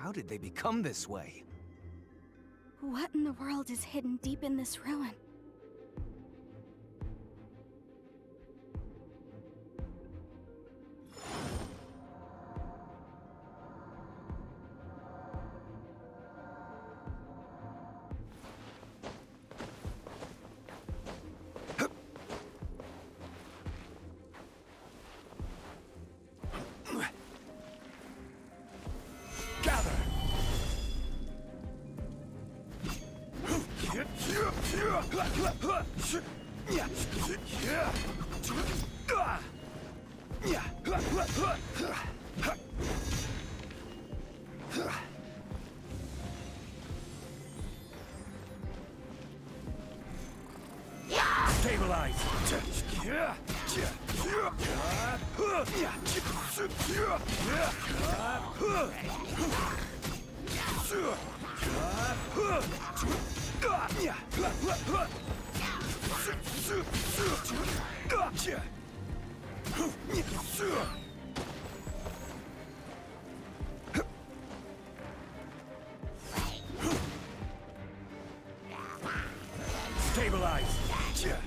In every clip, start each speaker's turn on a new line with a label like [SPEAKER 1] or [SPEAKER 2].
[SPEAKER 1] How did they become this way?
[SPEAKER 2] What in the world is hidden deep in this ruin?
[SPEAKER 1] Stabilize! Stabilize!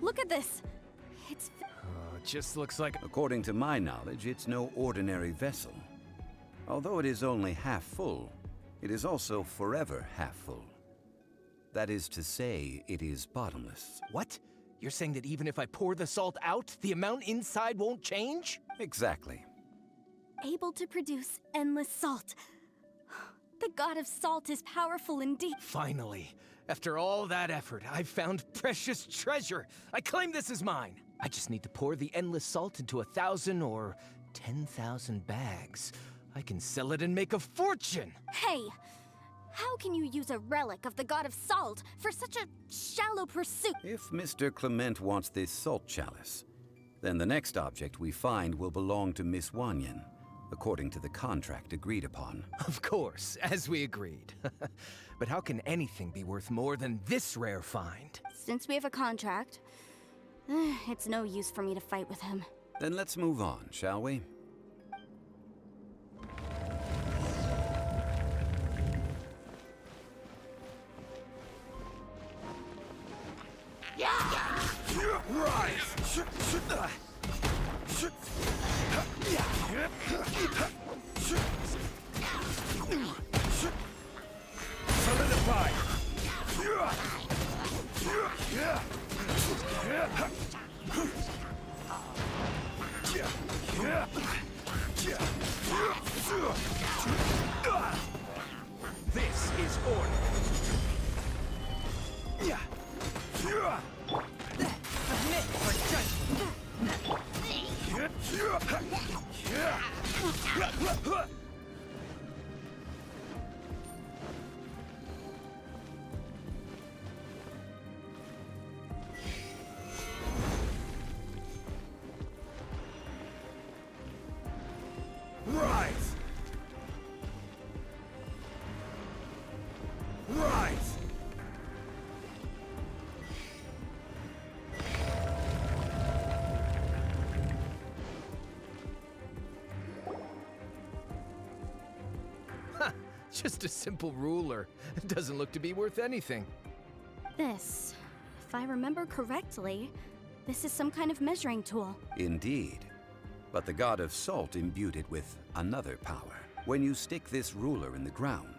[SPEAKER 2] Look at this! It's...
[SPEAKER 1] It just looks like...
[SPEAKER 3] According to my knowledge, it's no ordinary vessel. Although it is only half full, it is also forever half full. That is to say, it is bottomless.
[SPEAKER 1] What? You're saying that even if I pour the salt out, the amount inside won't change?
[SPEAKER 3] Exactly.
[SPEAKER 2] able to produce endless salt. The god of salt is powerful indeed.
[SPEAKER 1] Finally, after all that effort, I've found precious treasure. I claim this as mine. I just need to pour the endless salt into 1,000 or 10,000 bags. I can sell it and make a fortune!
[SPEAKER 2] Hey! How can you use a relic of the god of salt for such a shallow pursuit?
[SPEAKER 3] If Mr. Clement wants this salt chalice, then the next object we find will belong to Miss Wanyan, according to the contract agreed upon.
[SPEAKER 1] Of course, as we agreed. But how can anything be worth more than this rare find?
[SPEAKER 2] Since we have a contract, it's no use for me to fight with him.
[SPEAKER 3] Then let's move on, shall we?
[SPEAKER 1] Solidify! This is order. Submit for judgment. Rise! Rise! Just a simple ruler. It doesn't look to be worth anything.
[SPEAKER 2] This, if I remember correctly, this is some kind of measuring tool.
[SPEAKER 3] Indeed. But the god of salt imbued it with another power. When you stick this ruler in the ground,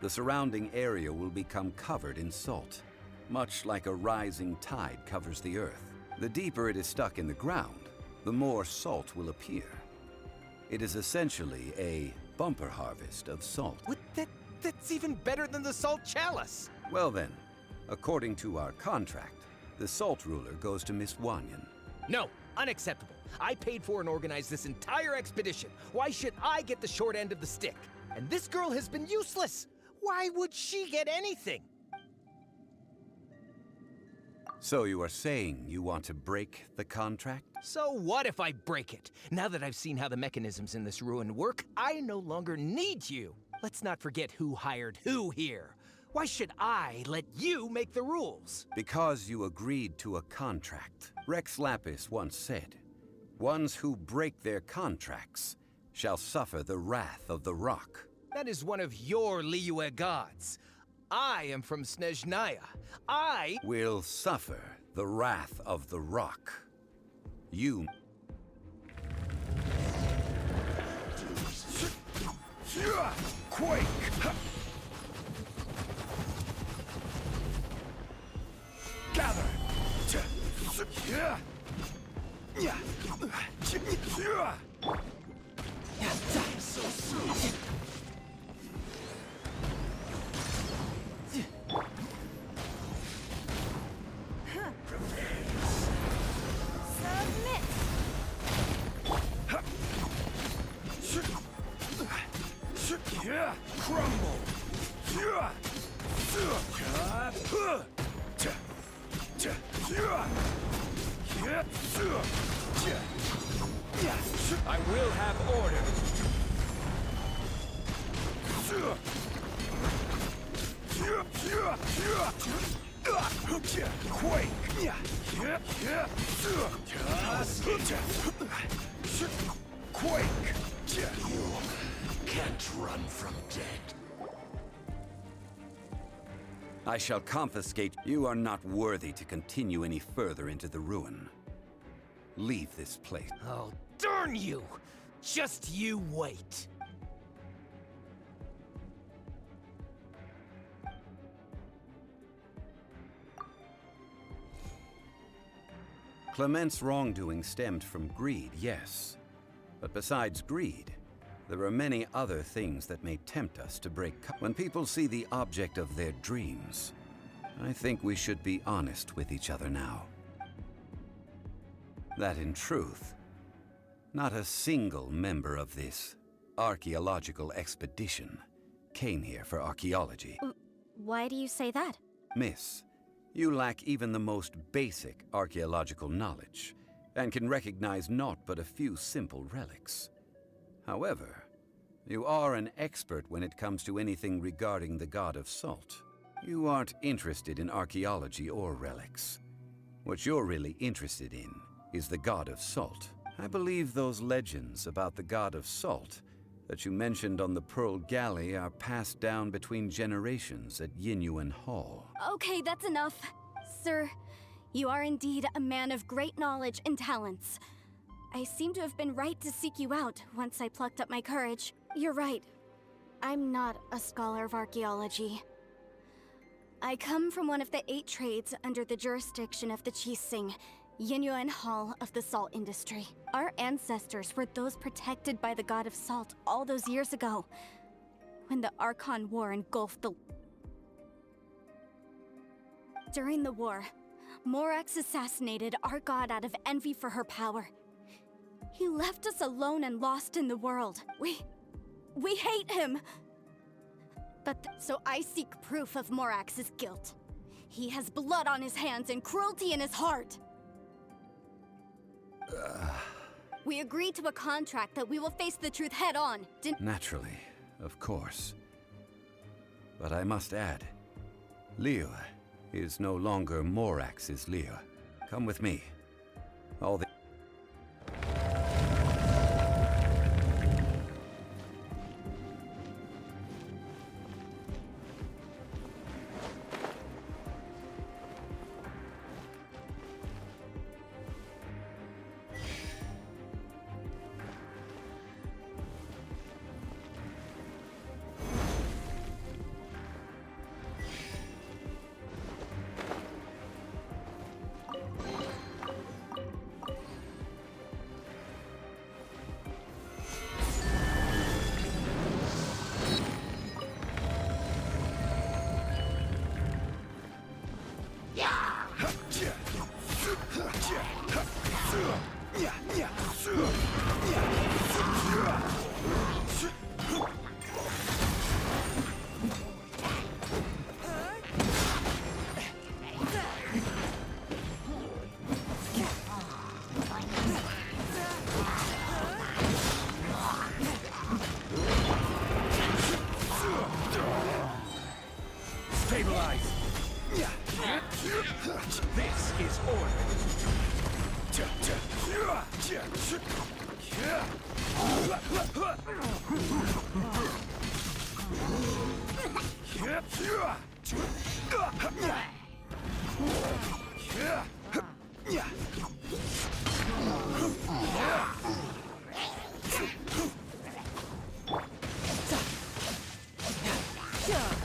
[SPEAKER 3] the surrounding area will become covered in salt, much like a rising tide covers the earth. The deeper it is stuck in the ground, the more salt will appear. It is essentially a bumper harvest of salt.
[SPEAKER 1] What? That's even better than the salt chalice!
[SPEAKER 3] Well then, according to our contract, the salt ruler goes to Miss Wanyan.
[SPEAKER 1] No, unacceptable. I paid for and organized this entire expedition. Why should I get the short end of the stick? And this girl has been useless. Why would she get anything?
[SPEAKER 3] So you are saying you want to break the contract?
[SPEAKER 1] So what if I break it? Now that I've seen how the mechanisms in this ruin work, I no longer need you. Let's not forget who hired who here. Why should I let you make the rules?
[SPEAKER 3] Because you agreed to a contract. Rex Lapis once said, "Ones who break their contracts shall suffer the wrath of the rock."
[SPEAKER 1] That is one of your Liyue gods. I am from Snezhnaya. I
[SPEAKER 3] will suffer the wrath of the rock. You... Quake! Gather! So soon! Crumble! I will have order. Quake! Quake! You can't run from dead. I shall confiscate. You are not worthy to continue any further into the ruin. Leave this place.
[SPEAKER 1] Oh, darn you! Just you wait.
[SPEAKER 3] Clement's wrongdoing stemmed from greed, yes. But besides greed, there are many other things that may tempt us to break. When people see the object of their dreams, I think we should be honest with each other now. That in truth, not a single member of this archaeological expedition came here for archaeology.
[SPEAKER 2] Why do you say that?
[SPEAKER 3] Miss, you lack even the most basic archaeological knowledge, and can recognize naught but a few simple relics. However, you are an expert when it comes to anything regarding the god of salt. You aren't interested in archaeology or relics. What you're really interested in is the god of salt. I believe those legends about the god of salt that you mentioned on the Pearl Galley are passed down between generations at Yinyuan Hall.
[SPEAKER 2] Okay, that's enough. Sir, you are indeed a man of great knowledge and talents. I seem to have been right to seek you out once I plucked up my courage. You're right. I'm not a scholar of archaeology. I come from one of the 8 trades under the jurisdiction of the Qixing, Yinyuan Hall of the salt industry. Our ancestors were those protected by the god of salt all those years ago, when the Archon War engulfed the... During the war, Morax assassinated our god out of envy for her power. He left us alone and lost in the world. We hate him! So I seek proof of Morax's guilt. He has blood on his hands and cruelty in his heart. We agreed to a contract that we will face the truth head-on.
[SPEAKER 3] Naturally, of course. But I must add, Liyue is no longer Morax's Liyue. Come with me. All the...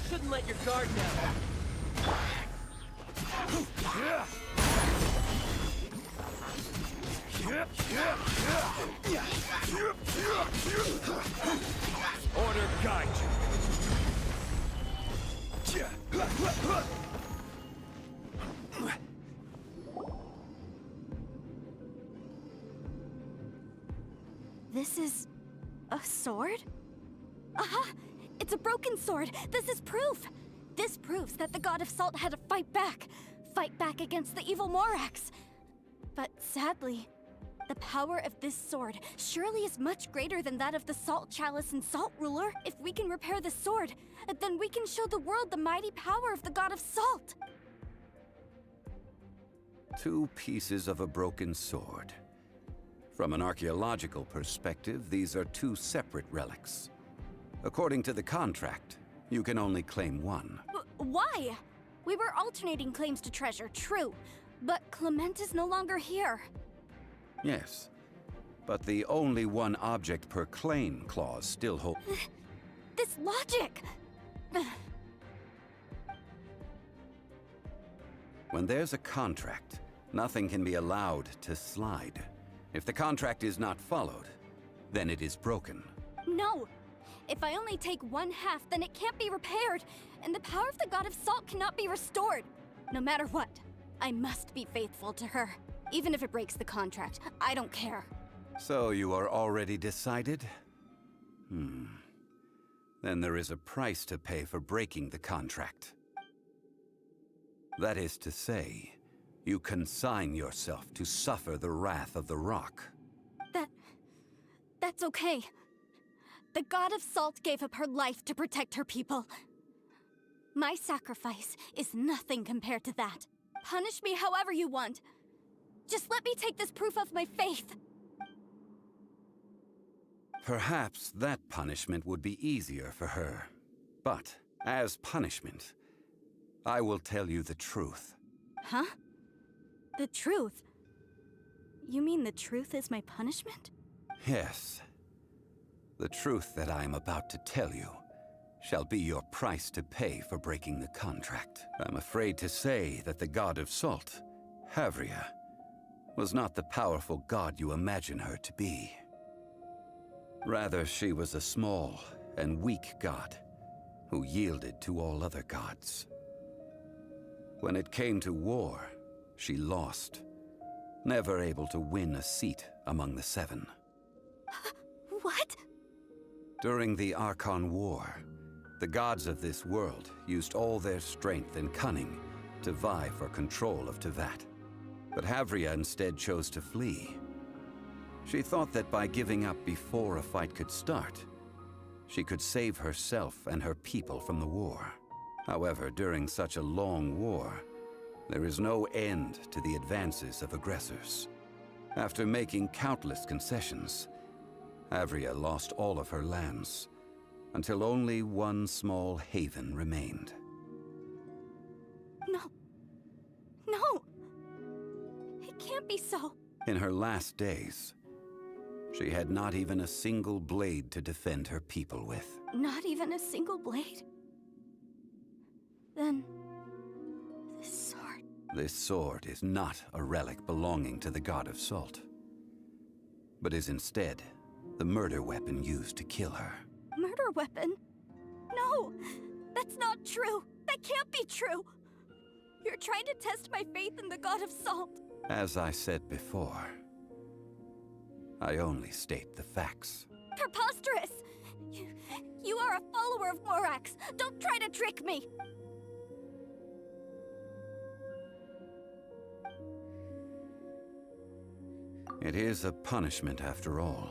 [SPEAKER 1] Shouldn't let your guard down. Order guide you.
[SPEAKER 2] This is a sword? Aha! It's a broken sword! This is proof! This proves that the God of Salt had to fight back against the evil Morax. But sadly, the power of this sword surely is much greater than that of the Salt Chalice and Salt Ruler. If we can repair the sword, then we can show the world the mighty power of the God of Salt.
[SPEAKER 3] 2 pieces of a broken sword. From an archaeological perspective, these are 2 separate relics. According to the contract, you can only claim one.
[SPEAKER 2] Why? We were alternating claims to treasure, true. But Clement is no longer here.
[SPEAKER 3] Yes, but the only one object per claim clause still holds.
[SPEAKER 2] This logic!
[SPEAKER 3] When there's a contract, nothing can be allowed to slide. If the contract is not followed, then it is broken.
[SPEAKER 2] No! If I only take 1/2, then it can't be repaired, and the power of the God of Salt cannot be restored. No matter what, I must be faithful to her. Even if it breaks the contract, I don't care.
[SPEAKER 3] So you are already decided? Then there is a price to pay for breaking the contract. That is to say, you consign yourself to suffer the wrath of the rock.
[SPEAKER 2] That's okay. The God of Salt gave up her life to protect her people. My sacrifice is nothing compared to that. Punish me however you want. Just let me take this proof of my faith.
[SPEAKER 3] Perhaps that punishment would be easier for her. But, as punishment, I will tell you the truth.
[SPEAKER 2] Huh? The truth? You mean the truth is my punishment?
[SPEAKER 3] Yes. The truth that I am about to tell you shall be your price to pay for breaking the contract. I'm afraid to say that the God of Salt, Havria, was not the powerful god you imagine her to be. Rather, she was a small and weak god who yielded to all other gods. When it came to war, she lost, never able to win a seat among the 7.
[SPEAKER 2] What?
[SPEAKER 3] During the Archon War, the gods of this world used all their strength and cunning to vie for control of Tevat. But Havria instead chose to flee. She thought that by giving up before a fight could start, she could save herself and her people from the war. However, during such a long war, there is no end to the advances of aggressors. After making countless concessions, Havria lost all of her lands, until only one small haven remained.
[SPEAKER 2] No. No! It can't be so.
[SPEAKER 3] In her last days, she had not even a single blade to defend her people with.
[SPEAKER 2] Not even a single blade? Then, this sword...
[SPEAKER 3] This sword is not a relic belonging to the God of Salt, but is instead the murder weapon used to kill her.
[SPEAKER 2] Murder weapon? No! That's not true! That can't be true! You're trying to test my faith in the God of Salt.
[SPEAKER 3] As I said before, I only state the facts.
[SPEAKER 2] Preposterous! You are a follower of Morax! Don't try to trick me!
[SPEAKER 3] It is a punishment after all.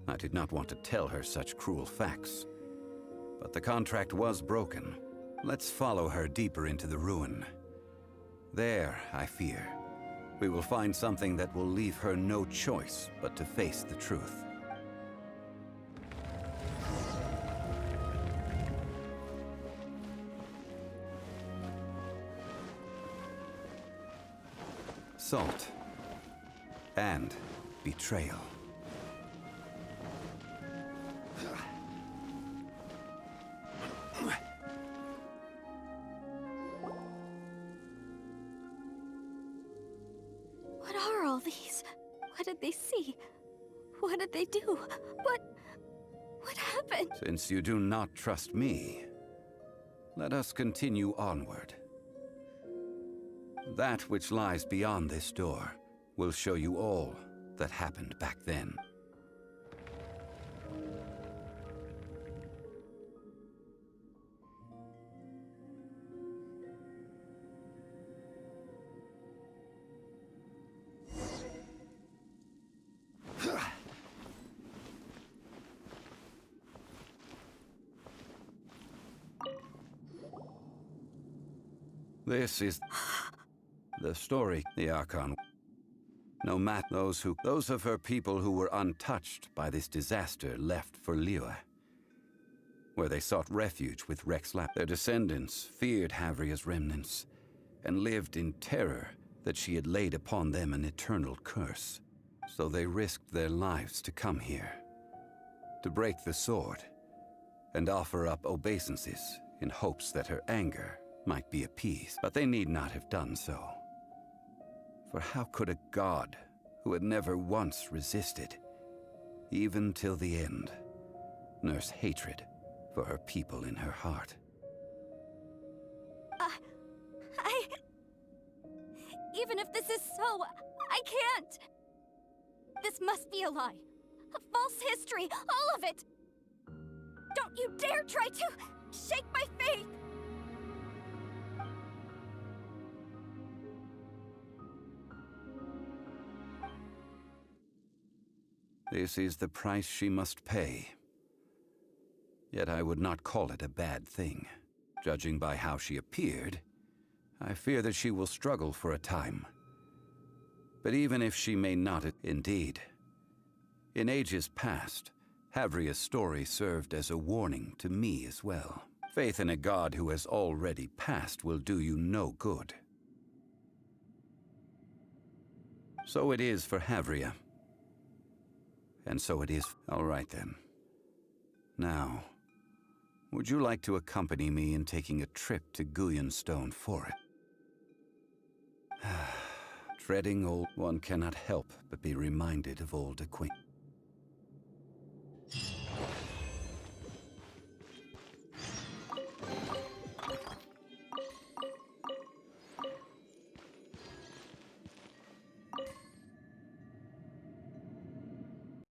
[SPEAKER 3] I did not want to tell her such cruel facts, but the contract was broken. Let's follow her deeper into the ruin. There, I fear, We will find something that will leave her no choice but to face the truth. Salt and betrayal.
[SPEAKER 2] What are all these? What did they see? What did they do? What happened?
[SPEAKER 3] Since you do not trust me, let us continue onward. That which lies beyond this door will show you all that happened back then. This is the story, the Archon. No matter those of her people who were untouched by this disaster left for Liyue, where they sought refuge with Rexlap. Their descendants feared Havria's remnants and lived in terror that she had laid upon them an eternal curse. So they risked their lives to come here, to break the sword, and offer up obeisances in hopes that her anger might be appeased. But they need not have done so. For how could a god who had never once resisted, even till the end, nurse hatred for her people in her heart?
[SPEAKER 2] Even if this is so, I can't! This must be a lie. A false history, all of it! Don't you dare try to shake my faith!
[SPEAKER 3] This is the price she must pay. Yet I would not call it a bad thing. Judging by how she appeared, I fear that she will struggle for a time. But even if she may not, indeed. In ages past, Havria's story served as a warning to me as well. Faith in a god who has already passed will do you no good. So it is for Havria. And so it is. All right then. Now, would you like to accompany me in taking a trip to Guyonstone Forest? Treading old, one cannot help but be reminded of old acquaintances.